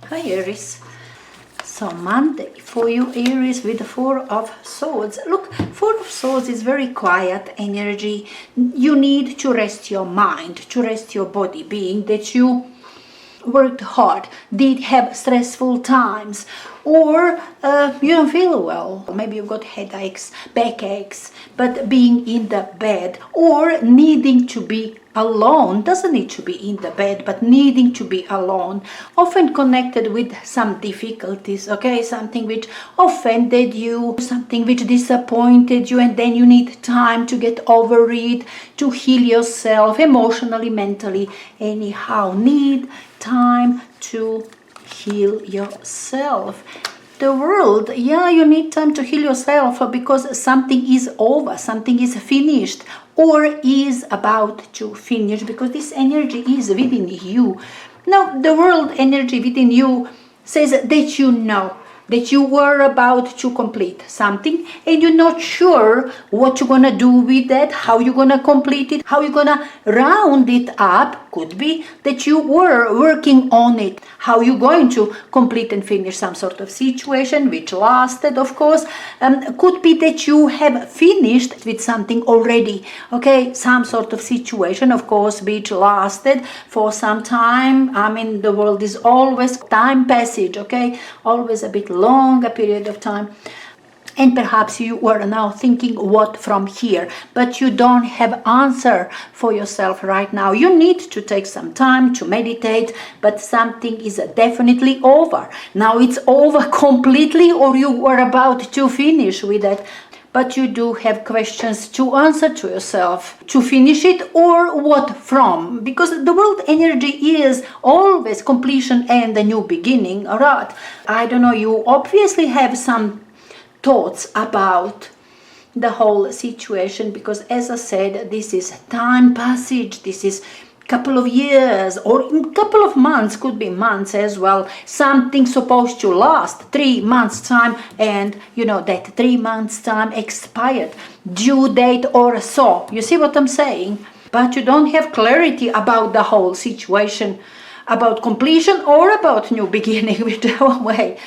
Hi Aries. So Monday for you Aries with the Four of Swords. Look, Four of Swords is very quiet energy. You need to rest your mind, to rest your body, being that you worked hard, did have stressful times, or you don't feel well. Maybe you've got headaches, backaches, but being in the bed or needing to be alone, doesn't need to be in the bed, but needing to be alone, often connected with some difficulties, okay, something which offended you, something which disappointed you, and then you need time to get over it, to heal yourself emotionally, mentally, anyhow, need time to heal yourself. The world, yeah, you need time to heal yourself because something is over, something is finished or is about to finish, because this energy is within you. Now, the world energy within you says that you know that you were about to complete something and you're not sure what you're gonna do with that, how you're gonna complete it, how you're gonna round it up. Could be that you were working on it, how you're going to complete and finish some sort of situation which lasted, of course. Could be that you have finished with something already, okay, some sort of situation, of course, which lasted for some time. I mean, the world is always time passage, okay, always a bit longer period of time. And perhaps you are now thinking what from here, but you don't have answer for yourself right now. You need to take some time to meditate, but something is definitely over. Now it's over completely, or you are about to finish with it. But you do have questions to answer to yourself, to finish it or what from, because the world energy is always completion and a new beginning, right? I don't know, you obviously have some thoughts about the whole situation, because as I said, this is time passage, this is couple of years or a couple of months, could be months as well, something supposed to last 3 months time, and you know that 3 months time expired, due date or so. You see what I'm saying? But you don't have clarity about the whole situation, about completion or about new beginning, whichever way.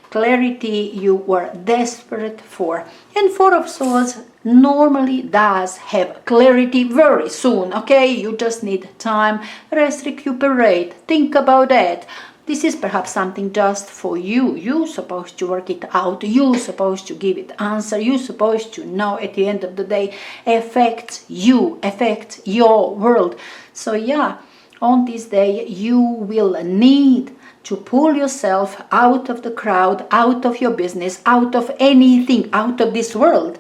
Clarity you were desperate for. And Four of Swords normally does have clarity very soon, okay? You just need time, rest, recuperate, think about that. This is perhaps something just for you. You're supposed to work it out. You're supposed to give it answer. You're supposed to know at the end of the day affects you, affects your world. So yeah, on this day you will need to pull yourself out of the crowd, out of your business, out of anything, out of this world,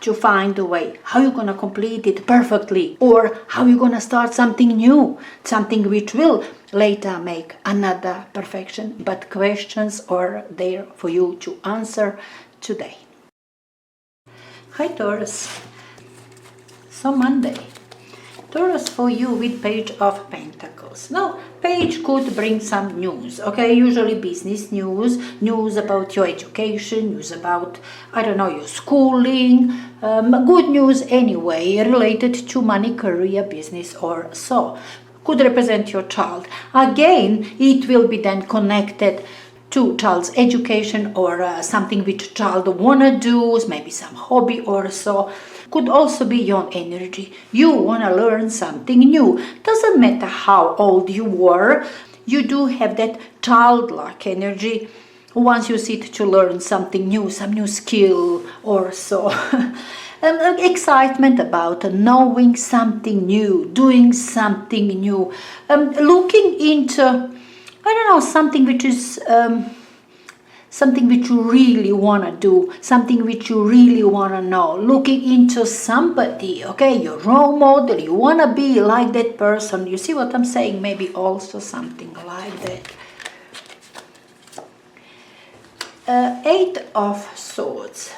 to find a way how you're going to complete it perfectly, or how you're going to start something new, something which will later make another perfection. But questions are there for you to answer today. Hi Taurus. So Monday, Taurus for you with Page of Pentacles. Now, page could bring some news, okay? Usually business news, news about your education, news about, I don't know, your schooling, good news anyway, related to money, career, business, or so. Could represent your child. Again, it will be then connected to child's education or something which child wanna do, maybe some hobby or so. Could also be your energy. You wanna learn something new. Doesn't matter how old you were, you do have that childlike energy once you sit to learn something new, some new skill or so. Excitement about knowing something new, doing something new, looking into, I don't know, something which is something which you really want to do, something which you really want to know, looking into somebody, okay, your role model, you want to be like that person. You see what I'm saying? Maybe also something like that. Eight of Swords.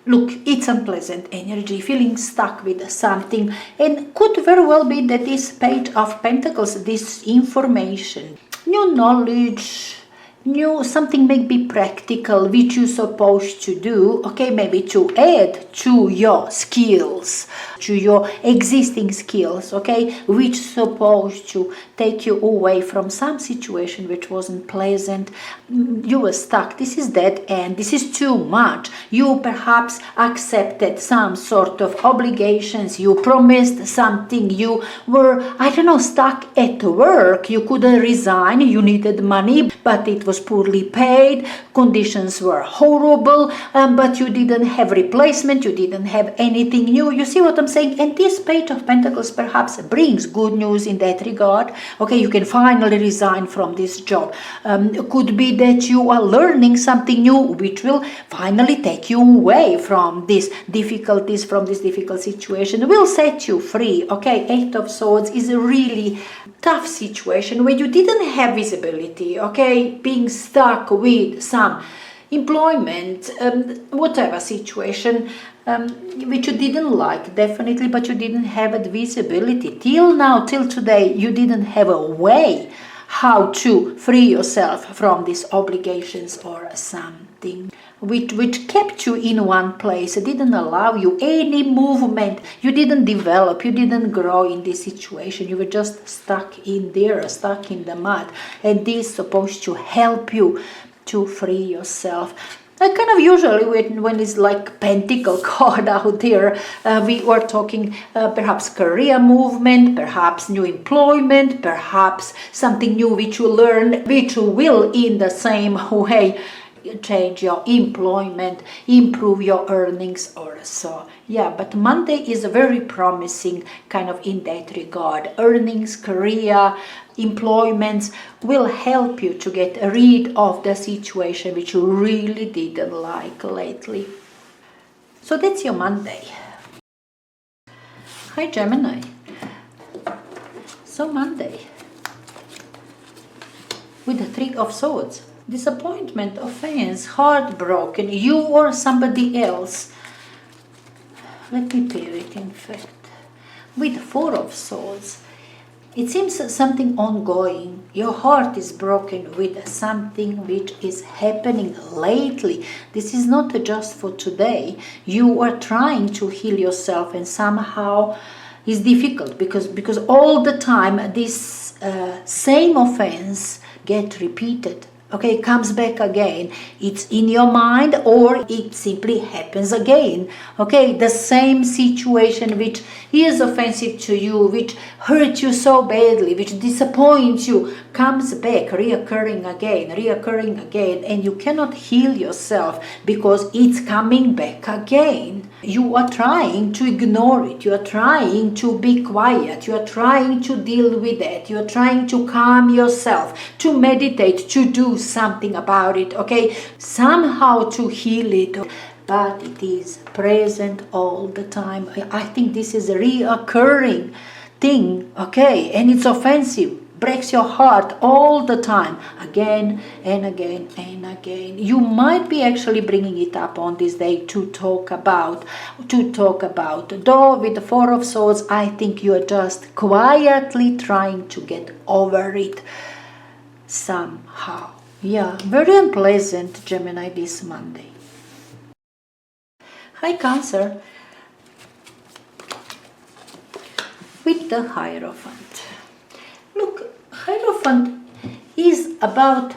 Look, it's unpleasant energy, feeling stuck with something, and could very well be that this Page of Pentacles, this information, new knowledge, new something may be practical which you're supposed to do, okay, maybe to add to your skills, to your existing skills, okay, which supposed to take you away from some situation which wasn't pleasant. You were stuck. This is dead end. This is too much. You perhaps accepted some sort of obligations. You promised something. You were, I don't know, stuck at work. You couldn't resign. You needed money, but it was poorly paid. Conditions were horrible, but you didn't have replacement. You didn't have anything new. You see what I'm saying? And this Page of Pentacles perhaps brings good news in that regard. Okay, you can finally resign from this job. Could be that you are learning something new which will finally take you away from these difficulties, from this difficult situation, will set you free. Okay, Eight of Swords is a really tough situation where you didn't have visibility, okay, being stuck with some employment, whatever situation, which you didn't like, definitely, but you didn't have it visibility. Till now, till today, you didn't have a way how to free yourself from these obligations or something which kept you in one place. It didn't allow you any movement. You didn't develop, you didn't grow in this situation. You were just stuck in there, stuck in the mud. And this is supposed to help you to free yourself. Kind of usually when it's like pentacle card out there, we were talking perhaps career movement, perhaps new employment, perhaps something new which you learn, which will in the same way change your employment, improve your earnings or so. Yeah, but Monday is very promising kind of in that regard. Earnings, career, employments will help you to get rid of the situation which you really didn't like lately. So that's your Monday. Hi Gemini. So Monday with the Three of Swords. Disappointment, offense, heartbroken, you or somebody else. Let me clear it in fact. With Four of Swords, it seems something ongoing. Your heart is broken with something which is happening lately. This is not just for today. You are trying to heal yourself and somehow it's difficult because all the time this same offense gets repeated. Okay, comes back again. It's in your mind or it simply happens again. Okay, the same situation which is offensive to you, which hurts you so badly, which disappoints you, comes back, reoccurring again, and you cannot heal yourself because it's coming back again. You are trying to ignore it, you are trying to be quiet, you are trying to deal with it, you are trying to calm yourself, to meditate, to do something about it, okay? Somehow to heal it, but it is present all the time. I think this is a reoccurring thing, okay? And it's offensive. Breaks your heart all the time, again and again and again. You might be actually bringing it up on this day to talk about. Though with the Four of Swords, I think you are just quietly trying to get over it somehow. Yeah, very unpleasant, Gemini, this Monday. Hi, Cancer. With the Hierophant. Look, Hierophant is about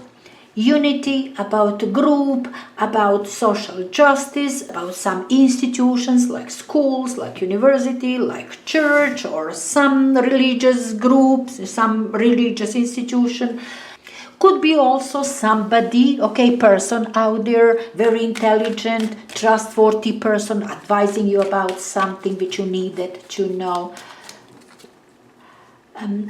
unity, about group, about social justice, about some institutions like schools, like university, like church, or some religious groups, some religious institution. Could be also somebody, okay, person out there, very intelligent, trustworthy person advising you about something which you needed to know.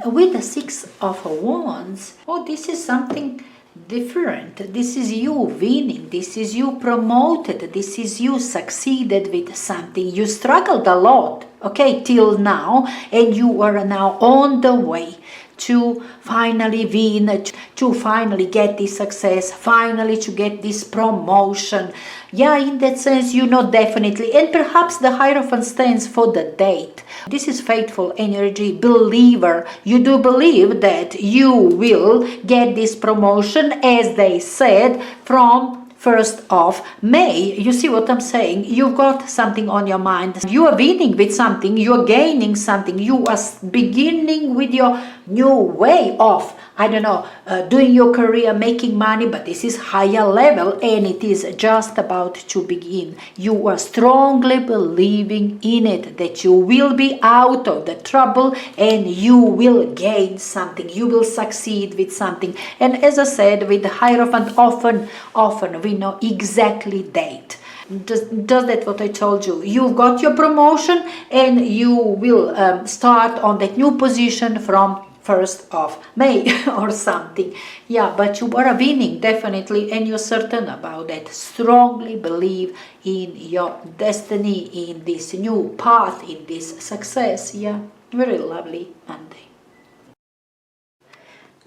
With the Six of Wands, this is something different. This is you winning. This is you promoted. This is you succeeded with something. You struggled a lot, okay, till now, and you are now on the way to finally win, to finally get this success, finally to get this promotion. Yeah, in that sense, you know, definitely. And perhaps the Hierophant stands for the date. This is faithful energy, believer. You do believe that you will get this promotion, as they said, from 1st of May. You see what I'm saying? You've got something on your mind. You are winning with something. You are gaining something. You are beginning with your new way of, I don't know, doing your career, making money, but this is higher level and it is just about to begin. You are strongly believing in it, that you will be out of the trouble and you will gain something. You will succeed with something. And as I said, with the Hierophant, often we know exactly date. Does that what I told you? You've got your promotion and you will start on that new position from 1st of May or something. Yeah, but you are winning definitely, and you're certain about that. Strongly believe in your destiny, in this new path, in this success. Yeah, very lovely Monday.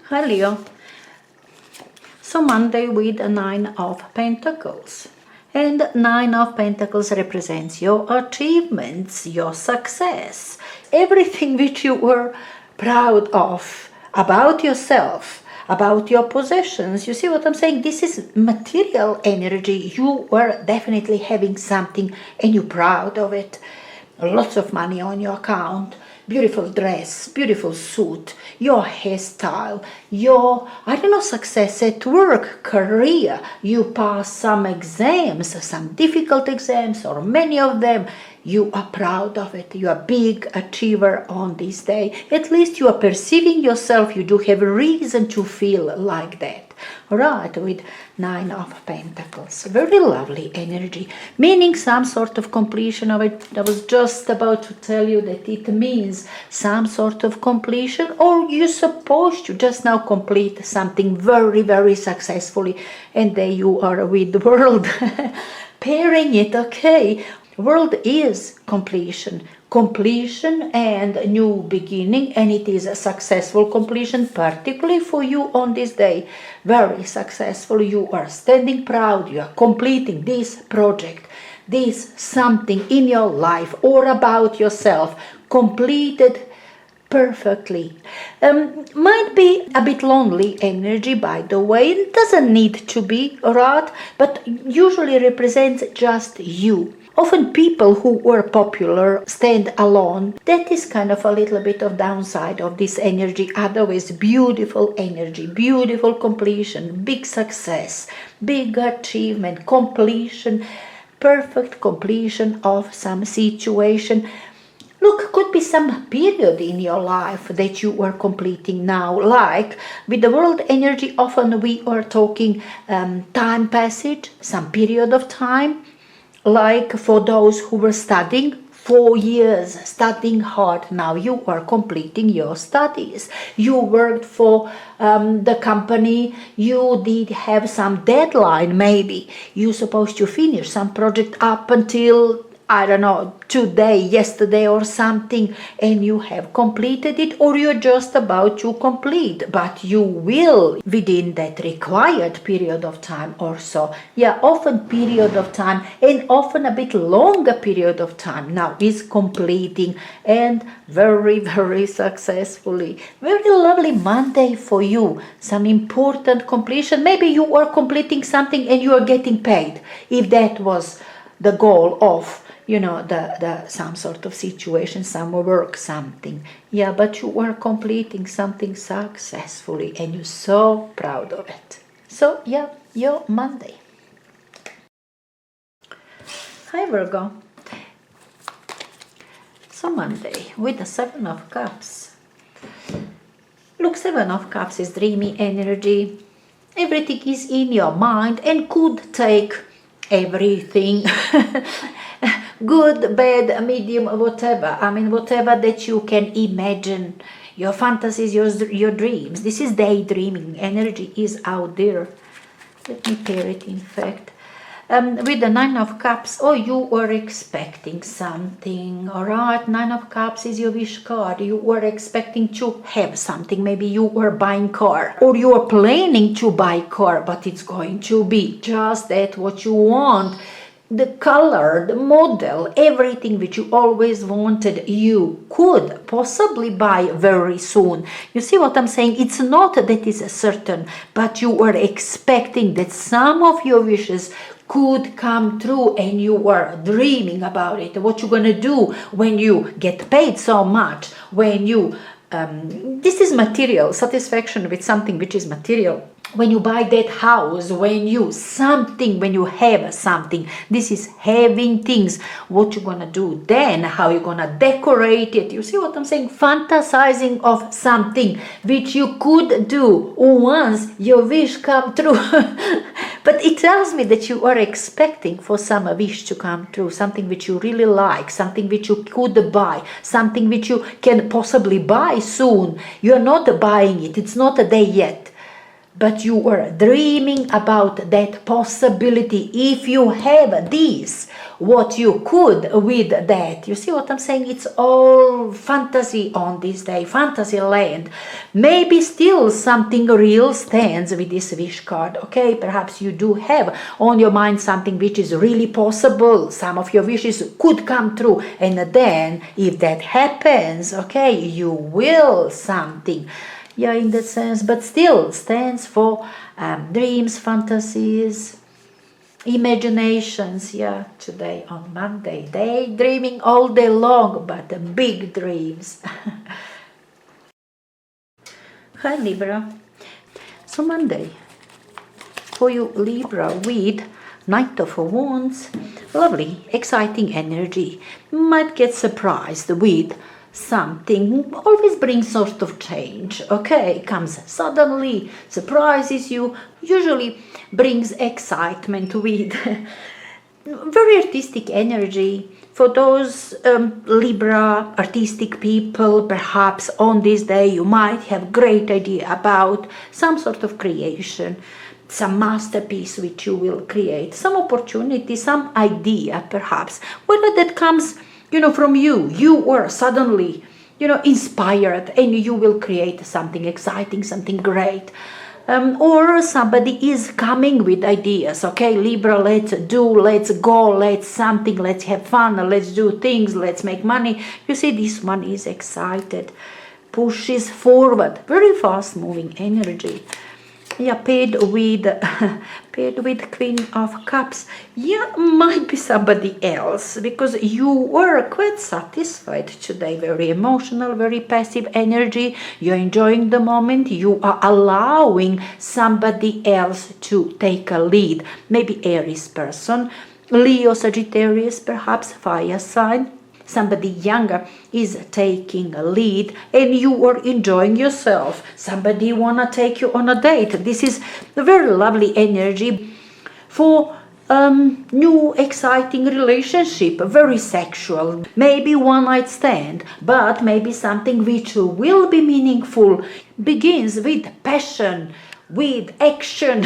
Hi Leo. So Monday with a 9 of Pentacles. And 9 of Pentacles represents your achievements, your success, everything which you were proud of, about yourself, about your possessions. You see what I'm saying? This is material energy. You were definitely having something and you're proud of it. Lots of money on your account, beautiful dress, beautiful suit, your hairstyle, your, I don't know, success at work, career. You pass some exams, some difficult exams or many of them. You are proud of it. You are a big achiever on this day. At least you are perceiving yourself. You do have a reason to feel like that. Right, with 9 of Pentacles. Very lovely energy, meaning some sort of completion of it. I was just about to tell you that it means some sort of completion, or you're supposed to just now complete something very, very successfully. And there you are with the world. Pairing it, okay. World is completion and new beginning, and it is a successful completion, particularly for you on this day. Very successful. You are standing proud. You are completing this project, this something in your life or about yourself, completed perfectly. Might be a bit lonely energy, by the way. It doesn't need to be, right? But usually represents just you. Often people who were popular stand alone. That is kind of a little bit of downside of this energy. Otherwise, beautiful energy, beautiful completion, big success, big achievement, completion, perfect completion of some situation. Look, could be some period in your life that you are completing now. Like with the world energy, often we are talking time passage, some period of time. Like for those who were studying 4 years, studying hard, now you are completing your studies. You worked for the company, you did have some deadline maybe. You're supposed to finish some project up until, I don't know, today, yesterday or something, and you have completed it, or you're just about to complete, but you will within that required period of time or so. Yeah, often period of time, and often a bit longer period of time now is completing, and very, very successfully. Very lovely Monday for you. Some important completion. Maybe you are completing something and you are getting paid, if that was the goal of, you know, the some sort of situation, some work, something. Yeah, but you are completing something successfully and you're so proud of it. So yeah, your Monday. Hi Virgo. So Monday with the 7 of Cups. Look, 7 of Cups is dreamy energy. Everything is in your mind and could take everything. Good, bad, medium, whatever. I mean, whatever that you can imagine. Your fantasies, your dreams. This is daydreaming. Energy is out there. Let me pair it, in fact. with the Nine of Cups, oh, you were expecting something, all right? Nine of Cups is your wish card. You were expecting to have something. Maybe you were buying car, or you are planning to buy car, but it's going to be just that what you want. The color, the model, everything which you always wanted, you could possibly buy very soon. You see what I'm saying? It's not that it's certain, but you were expecting that some of your wishes could come true, and you were dreaming about it. What you're gonna do when you get paid so much, when you this is material satisfaction with something which is material. When you buy that house, when you have something, this is having things. What you're gonna do then, how you're gonna decorate it. You see what I'm saying? Fantasizing of something which you could do once your wish come true. But it tells me that you are expecting for some wish to come true, something which you really like, something which you could buy, something which you can possibly buy soon. You are not buying it, it's not a day yet. But you were dreaming about that possibility. If you have this, what you could with that. You see what I'm saying? It's all fantasy on this day, fantasy land. Maybe still something real stands with this wish card. Okay, perhaps you do have on your mind something which is really possible. Some of your wishes could come true. And then if that happens, okay, you will something. Yeah, in that sense, but still stands for dreams, fantasies, imaginations. Yeah, today on Monday, daydreaming all day long, but big dreams. Hi Libra. So Monday for you Libra with Knight of Wands, lovely, exciting energy. Might get surprised with something, always brings sort of change, okay, comes suddenly, surprises you, usually brings excitement with very artistic energy. For those Libra artistic people, perhaps on this day you might have great idea about some sort of creation, some masterpiece which you will create, some opportunity, some idea perhaps, whether that comes from you were suddenly, inspired, and you will create something exciting, something great. Or somebody is coming with ideas. Okay, Libra, let's go, let's have fun, let's do things, let's make money. You see, this one is excited, pushes forward, very fast moving energy. Yeah, paired with Queen of Cups. Yeah, might be somebody else, because you were quite satisfied today. Very emotional, very passive energy. You're enjoying the moment. You are allowing somebody else to take a lead. Maybe Aries person, Leo, Sagittarius, perhaps fire sign. Somebody younger is taking a lead, and you are enjoying yourself. Somebody wanna take you on a date. This is a very lovely energy for new exciting relationship, very sexual, maybe one night stand, but maybe something which will be meaningful, begins with passion, with action.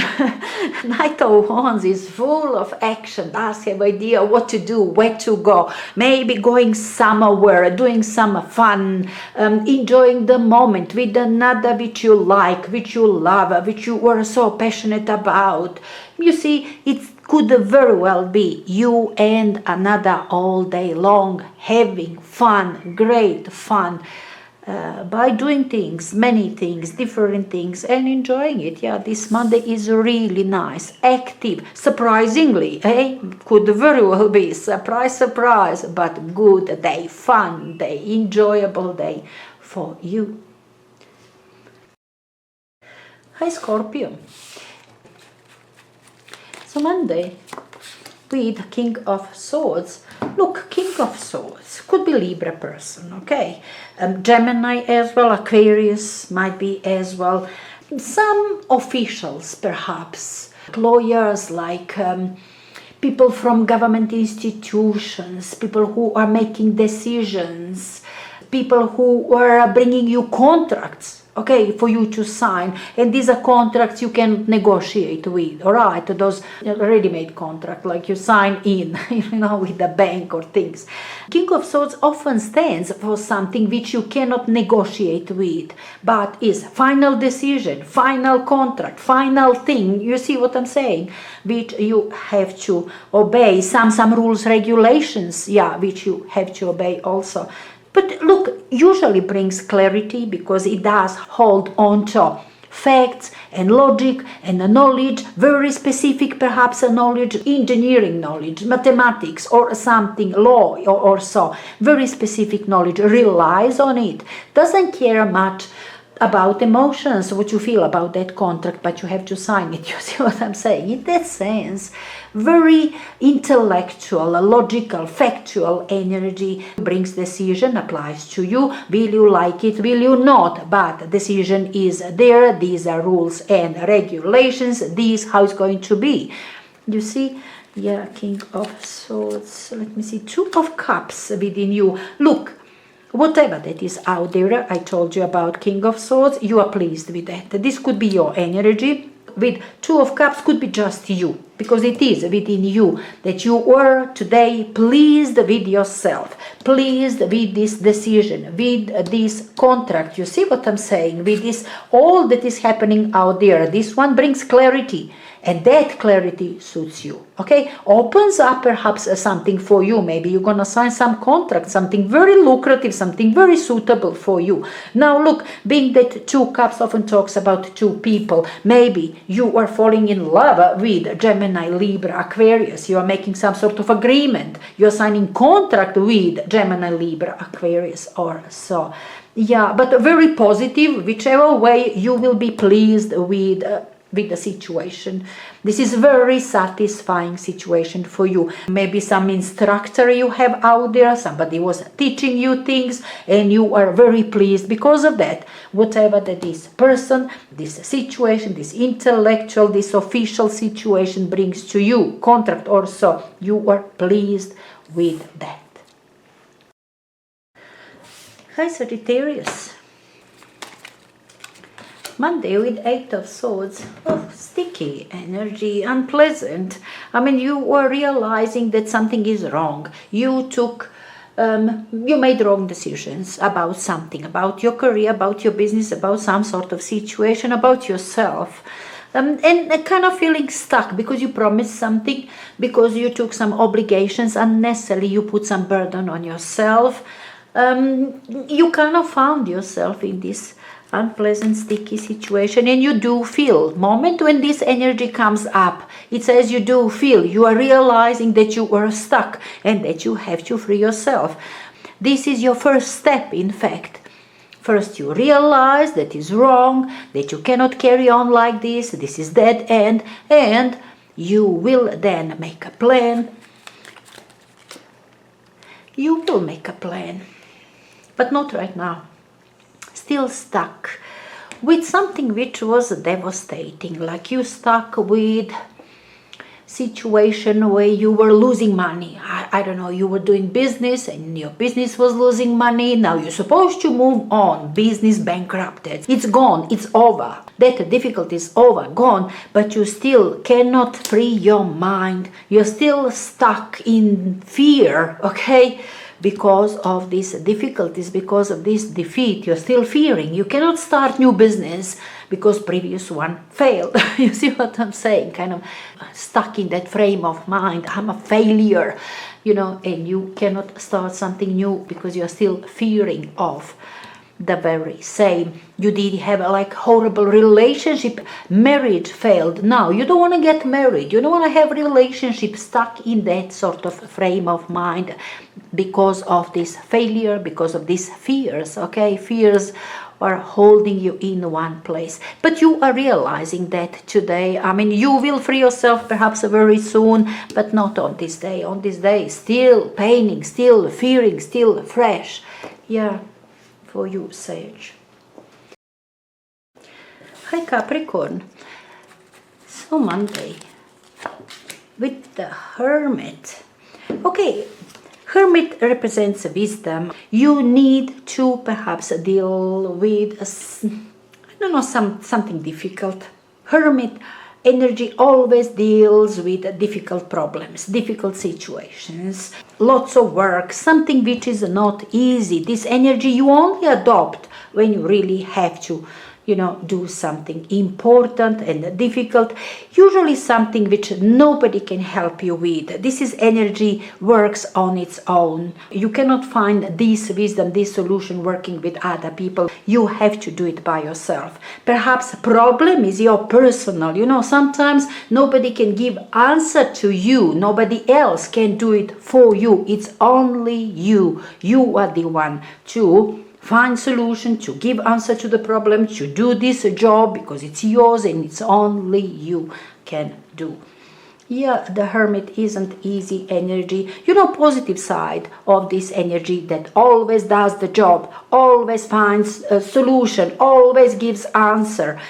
Knight of Wands is full of action, does have idea what to do, where to go, maybe going somewhere, doing some fun, enjoying the moment with another which you like, which you love, which you were so passionate about. You see, it could very well be you and another all day long, having fun, great fun, by doing things, many things, different things, and enjoying it. Yeah, this Monday is really nice, active, surprisingly, could very well be surprise, but good day, fun day, enjoyable day for you. Hi Scorpio. So Monday with King of Swords. Look, King of Swords could be Libra person, okay? Gemini as well, Aquarius might be as well. Some officials perhaps, lawyers, like people from government institutions, people who are making decisions, people who are bringing you contracts. okay, for you to sign. And these are contracts you can negotiate with, all right? Those ready-made contracts, like you sign in, with the bank or things. King of Swords often stands for something which you cannot negotiate with, but is final decision, final contract, final thing. You see what I'm saying? Which you have to obey. Some rules, regulations, which you have to obey also. But look, usually brings clarity because it does hold on to facts and logic and knowledge, very specific perhaps knowledge, engineering knowledge, mathematics or something, law or so. Very specific knowledge, relies on it, doesn't care much about emotions, what you feel about that contract, but you have to sign it. You see what I'm saying? In that sense, very intellectual, logical, factual energy brings decision, applies to you. Will you like it? Will you not? But decision is there. These are rules and regulations. This how it's going to be. You see? Yeah, King of Swords. Let me see. Two of Cups within you. Look. Whatever that is out there, I told you about King of Swords, you are pleased with that. This could be your energy. With Two of Cups could be just you, because it is within you that you were today pleased with yourself, pleased with this decision, with this contract. You see what I'm saying? With this, all that is happening out there, this one brings clarity. And that clarity suits you, okay? Opens up perhaps something for you. Maybe you're going to sign some contract, something very lucrative, something very suitable for you. Now look, being that Two Cups often talks about two people, maybe you are falling in love with Gemini, Libra, Aquarius. You are making some sort of agreement. You are signing contract with Gemini, Libra, Aquarius or so. Yeah, but very positive, whichever way you will be pleased with the situation. This is very satisfying situation for you. Maybe some instructor you have out there, somebody was teaching you things and you are very pleased because of that. Whatever that is, person, this situation, this intellectual, this official situation brings to you, contract or so, you are pleased with that. Hi Sagittarius. Monday with Eight of Swords. Oh, sticky energy, unpleasant. I mean, you were realizing that something is wrong. You made wrong decisions about something, about your career, about your business, about some sort of situation, about yourself. And kind of feeling stuck because you promised something, because you took some obligations unnecessarily, you put some burden on yourself. You kind of found yourself in this unpleasant, sticky situation, and you do feel, moment when this energy comes up, it says you do feel, you are realizing that you were stuck and that you have to free yourself. This is your first step, in fact. First you realize that is wrong, that you cannot carry on like this is dead end, and you will then make a plan. You will make a plan, but not right now. Still stuck with something which was devastating, like you stuck with situation where you were losing money. I don't know, you were doing business and your business was losing money. Now you're supposed to move on. Business bankrupted. It's gone. It's over. That difficulty is over, gone, but you still cannot free your mind. You're still stuck in fear, okay? Because of these difficulties, because of this defeat, you're still fearing. You cannot start new business because previous one failed. You see what I'm saying? Kind of stuck in that frame of mind. I'm a failure, and you cannot start something new because you're still fearing of the very same. You did have a horrible relationship, marriage failed. Now you don't want to get married, you don't want to have relationship, stuck in that sort of frame of mind because of this failure, because of these fears, okay? Fears are holding you in one place, but you are realizing that today. I mean, you will free yourself perhaps very soon, but not on this day. On this day, still paining, still fearing, still fresh. Yeah, for you, Sage. Hi Capricorn. So Monday with the Hermit. Okay, Hermit represents wisdom. You need to perhaps deal with something difficult. Hermit energy always deals with difficult problems, difficult situations, lots of work, something which is not easy. This energy you only adopt when you really have to, do something important and difficult, usually something which nobody can help you with. This is energy works on its own. You cannot find this wisdom, this solution working with other people. You have to do it by yourself. Perhaps problem is your personal, sometimes nobody can give answer to you. Nobody else can do it for you. It's only you. You are the one to find solution, to give answer to the problem, to do this job because it's yours and it's only you can do. Yeah, the Hermit isn't easy energy. Positive side of this energy that always does the job, always finds a solution, always gives answer.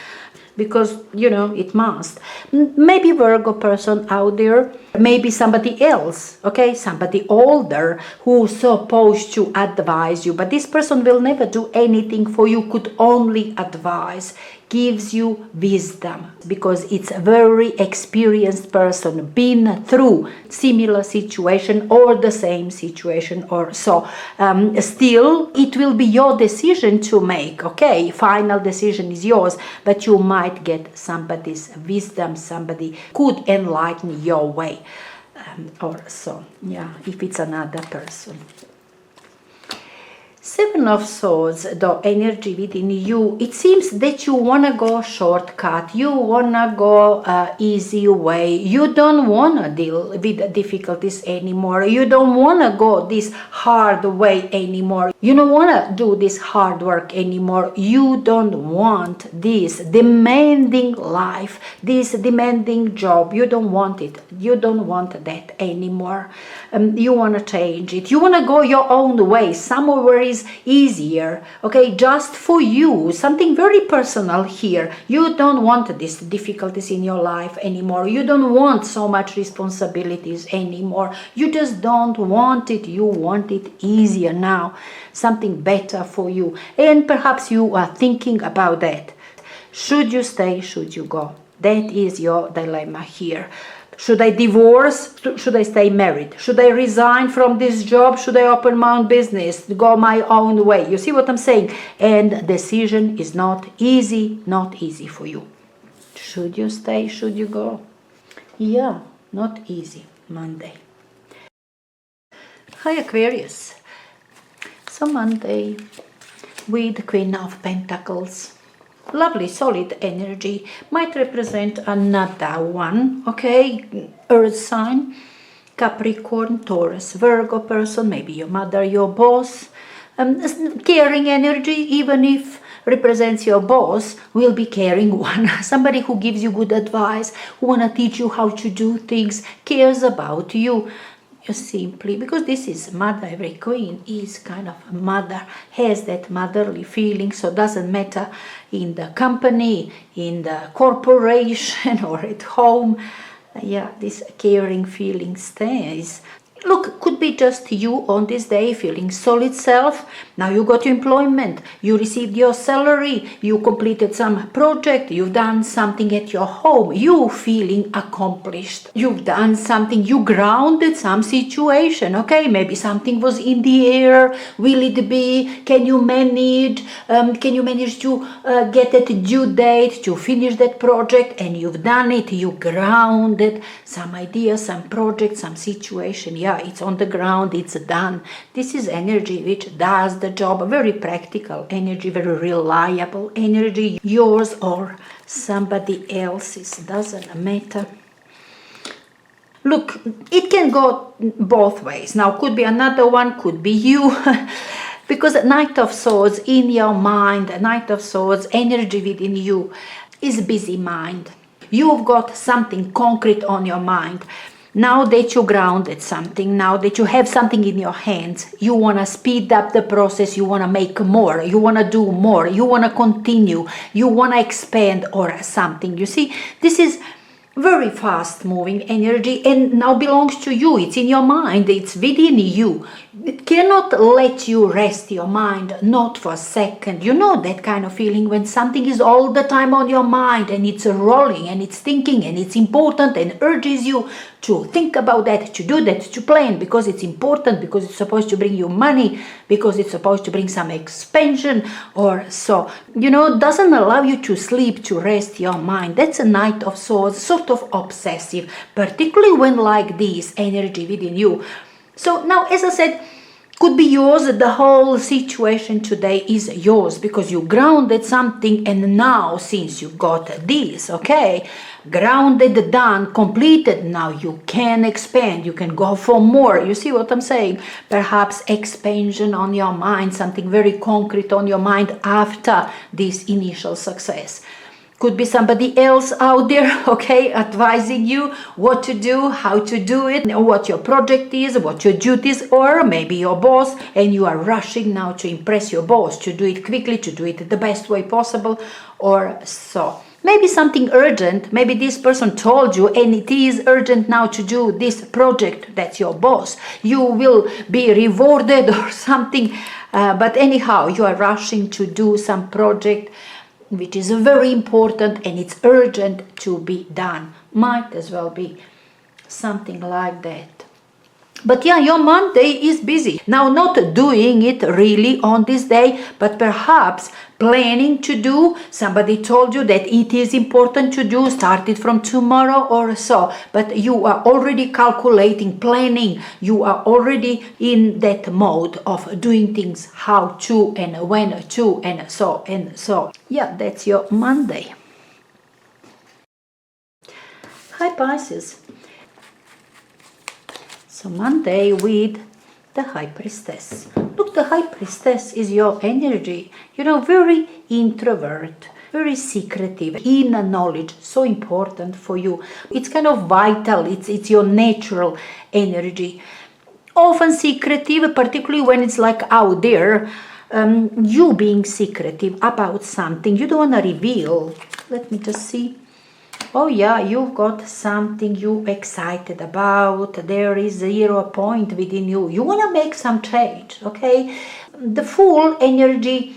Because, it must. Maybe Virgo person out there, maybe somebody else, okay? Somebody older who's supposed to advise you. But this person will never do anything for you, could only advise, gives you wisdom. Because it's a very experienced person, been through similar situation or the same situation or so. Still, it will be your decision to make, okay? Final decision is yours, but you might get somebody's wisdom, somebody could enlighten your way. Or so, yeah, if it's another person. Seven of Swords, the energy within you, it seems that you want to go shortcut, you want to go easy way, you don't want to deal with difficulties anymore, you don't want to go this hard way anymore, you don't want to do this hard work anymore, you don't want this demanding life, this demanding job, you don't want it, you don't want that anymore. You want to change it, you want to go your own way, somewhere is easier, okay, just for you, something very personal here. You don't want these difficulties in your life anymore, you don't want so much responsibilities anymore, you just don't want it, you want it easier now, something better for you, and perhaps you are thinking about that. Should you stay, should you go? That is your dilemma here. Should I divorce? Should I stay married? Should I resign from this job? Should I open my own business? Go my own way? You see what I'm saying? And decision is not easy for you. Should you stay? Should you go? Yeah, not easy. Monday. Hi Aquarius. So Monday with Queen of Pentacles. Lovely, solid energy, might represent another one, okay? Earth sign, Capricorn, Taurus, Virgo person, maybe your mother, your boss. Caring energy, even if represents your boss, will be caring one. Somebody who gives you good advice, who want to teach you how to do things, cares about you. Simply because this is mother, every queen is kind of a mother, has that motherly feeling, so doesn't matter in the company, in the corporation or at home, yeah, this caring feeling stays. Look, could be just you on this day feeling solid self. Now you got your employment, you received your salary, you completed some project, you've done something at your home, you feeling accomplished. You've done something, you grounded some situation, okay? Maybe something was in the air, will it be? Can you manage to get that due date, to finish that project? And you've done it, you grounded some idea, some project, some situation. Yeah, it's on the ground, it's done. This is energy which does the job, very practical energy, very reliable energy, yours or somebody else's, doesn't matter. Look, it can go both ways. Now, could be another one, could be you. Because Knight of Swords in your mind, Knight of Swords energy within you is busy mind. You've got something concrete on your mind. Now that you grounded something, now that you have something in your hands, you want to speed up the process, you want to make more, you want to do more, you want to continue, you want to expand or something. You see, this is very fast moving energy, and now belongs to you. It's in your mind, it's within you. It cannot let you rest your mind, not for a second. You know that kind of feeling when something is all the time on your mind, and it's rolling, and it's thinking, and it's important, and urges you to think about that, to do that, to plan, because it's important, because it's supposed to bring you money, because it's supposed to bring some expansion, or so. Doesn't allow you to sleep, to rest your mind. That's a Knight of Swords, sort of obsessive, particularly when like this energy within you. So now, as I said, could be yours. The whole situation today is yours because you grounded something, and now since you got this, okay, grounded, done, completed, now you can expand, you can go for more. You see what I'm saying? Perhaps expansion on your mind, something very concrete on your mind after this initial success. Could be somebody else out there, okay, advising you what to do, how to do it, what your project is, what your duties, or maybe your boss, and you are rushing now to impress your boss, to do it quickly, to do it the best way possible, or so. Maybe something urgent, maybe this person told you, and it is urgent now to do this project, that's your boss. You will be rewarded or something, but anyhow, you are rushing to do some project which is very important, and it's urgent to be done. Might as well be something like that. But yeah, your Monday is busy. Now, not doing it really on this day, but perhaps planning to do. Somebody told you that it is important to do, start it from tomorrow or so. But you are already calculating, planning. You are already in that mode of doing things, how to and when to and so and so. Yeah, that's your Monday. Hi, Pisces. So Monday with the High Priestess. Look, the High Priestess is your energy. Very introvert, very secretive, inner knowledge, so important for you. It's kind of vital, it's your natural energy. Often secretive, particularly when it's like out there, you being secretive about something. You don't want to reveal. Let me just see. Oh yeah, you've got something you're excited about. There is 0 point within you. You want to make some change, okay? The Fool energy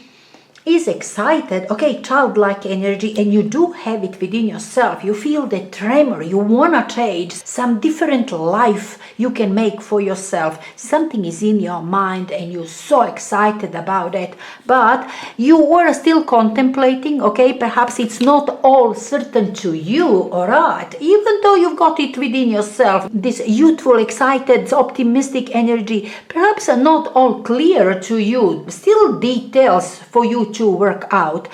is excited, okay, childlike energy, and you do have it within yourself. You feel the tremor, you want to change, some different life you can make for yourself. Something is in your mind and you're so excited about it, but you are still contemplating, okay, perhaps it's not all certain to you, alright, even though you've got it within yourself, this youthful, excited, optimistic energy, perhaps are not all clear to you, still details for you to work out,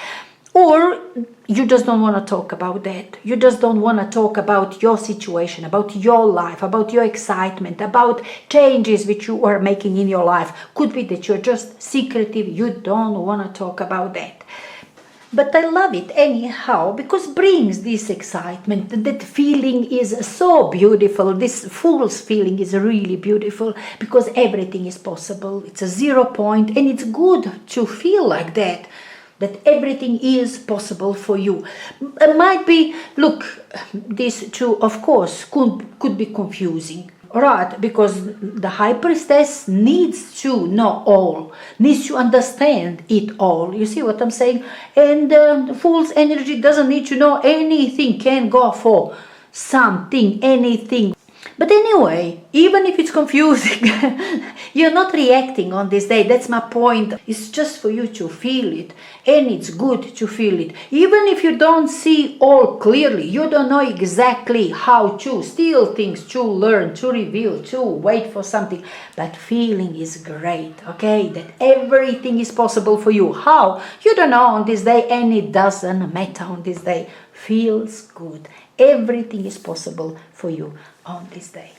or you just don't want to talk about that. You just don't want to talk about your situation, about your life, about your excitement, about changes which you are making in your life. Could be that you're just secretive, you don't want to talk about that. But I love it anyhow, because brings this excitement. That feeling is so beautiful. This Fool's feeling is really beautiful because everything is possible. It's a 0 point, and it's good to feel like that everything is possible for you. It might be, look, these two, of course, could be confusing. Right, because the High Priestess needs to know all, needs to understand it all. You see what I'm saying? And the Fool's energy doesn't need to know anything, can go for something, anything. But anyway, even if it's confusing, you're not reacting on this day. That's my point. It's just for you to feel it, and it's good to feel it. Even if you don't see all clearly, you don't know exactly how to, still things to learn, to reveal, to wait for something. But feeling is great, okay? That everything is possible for you. How? You don't know on this day, and it doesn't matter on this day. Feels good. Everything is possible for you on this day.